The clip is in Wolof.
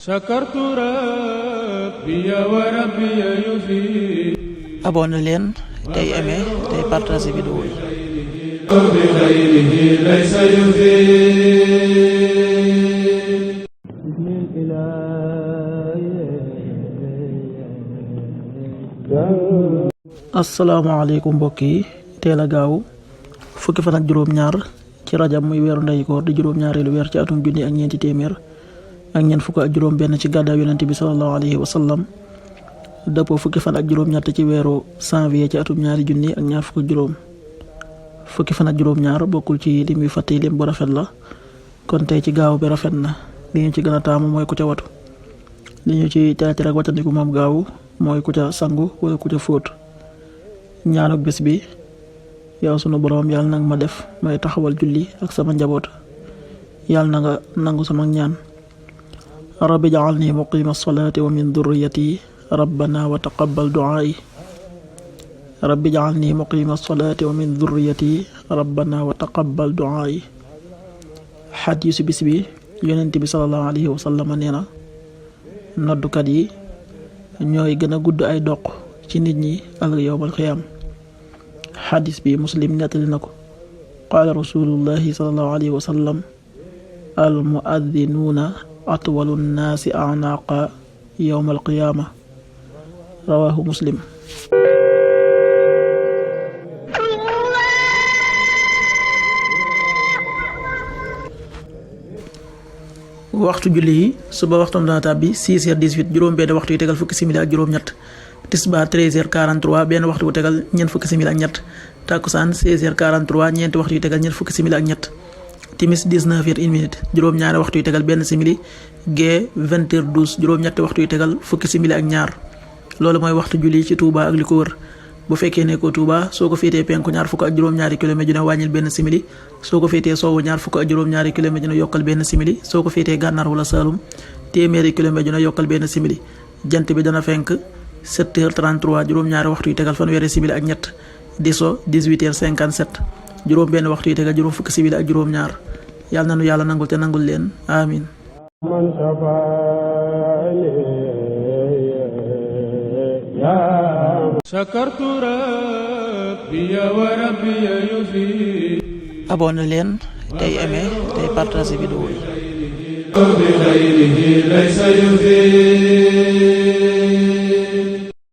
sakartu rabbi wa rabbi yufi. abonné leen tey aimé tey partagé vidéo yi. bi xayrihi laysa yufi. asalaamaaleykum mbokk yi, teel a gaaw fukki fan ak juróom-ñaar ci rajab muy weeru ndey koor di juróom-ñaareelu weer ci atum junni ak ñeenti téeméer ak ñeent fukk ak juróom benn ci gàddaay yonent bi sallallahu alayhi wa sallam dëppoo fukki fan ak juróom-ñett ci weeru janvier ci atum ñaari junni ak ñaar fukk ak juróom. fukki fan ak juróom-ñaar bokkul ci lim yu fàtte lim bu rafet la, kon tey ci gaaw bi rafet na. li ñu ci gën a taamu mooy ku ca watu. li ñu ci tere ak watandiku moom gaaw mooy ku ca sangu wala ku ca fóot. ñaanuk bés bi: yow sunu boroom yàlla nag ma def may taxawal julli ak sama njaboot, yàlla na nga nangu sama ñaan. rabbi ja'alni muqima salaati wa min durriyati rabbana wa taqabbal du'aa'i. rabbi ja'alni muqima salaati wa min durriyati rabbana wa taqabbal du'aa'i. xadiisu bis bi: yonent bi sallallahu alayhi wa sallam nee na, noddukat yi ñooy gën a gudd ay doq ci nit ñi ak yowmal xiyaam. xadis bi muslim nettali na ko. qaala rasulullahi sallallahu alayhi wa sallam: al muaddinuuna atwalu nnaasi anaaqa yowmal qiyaama. rawaahu muslim. waxtu julli yi: suba waxtam dana tàbbi 6h18, juróom benn waxtu yu tegal fukki simili ak juróom-ñett. tisbaar 13h43, benn waxtu bu tegal ñeent fukki simili ak ñett. takkusaan 16h43, ñeenti waxtu yu tegal ñeent fukki simili ak ñett. timis 19h01, juróom-ñaari waxtu yu tegal benn simili. gee 20h12, juróom-ñetti waxtu yu tegal fukki simili ak ñaar. loolu mooy waxtu julli ci Touba ak li ko wër. bu fekkee ne ko Touba, soo ko féetee penku ñaar fukk ak juróom-ñaari kilomètre dina wàññil benn simili. soo ko féetee sowwu ñaar fukk ak juróom-ñaari kilomètre dina yokkal benn simili. soo ko féetee gànnaar wala Saalum, téeméeri kilomètre dina yokkal benn simili. jant bi dana fenk 7h33, juróom-ñaari waxtu yu tegal fanweeri simili ak ñett. di so 18h57, juróom benn waxtu yu tegal juróom fukki simili ak juróom-ñaar. yàlla na nu yàlla nangul te nangul leen amin. sakartu rabbi wa rabbi yufi. abonné leen tey aimé tey partagé vidéo yi. bi xayrihi laysa yufi.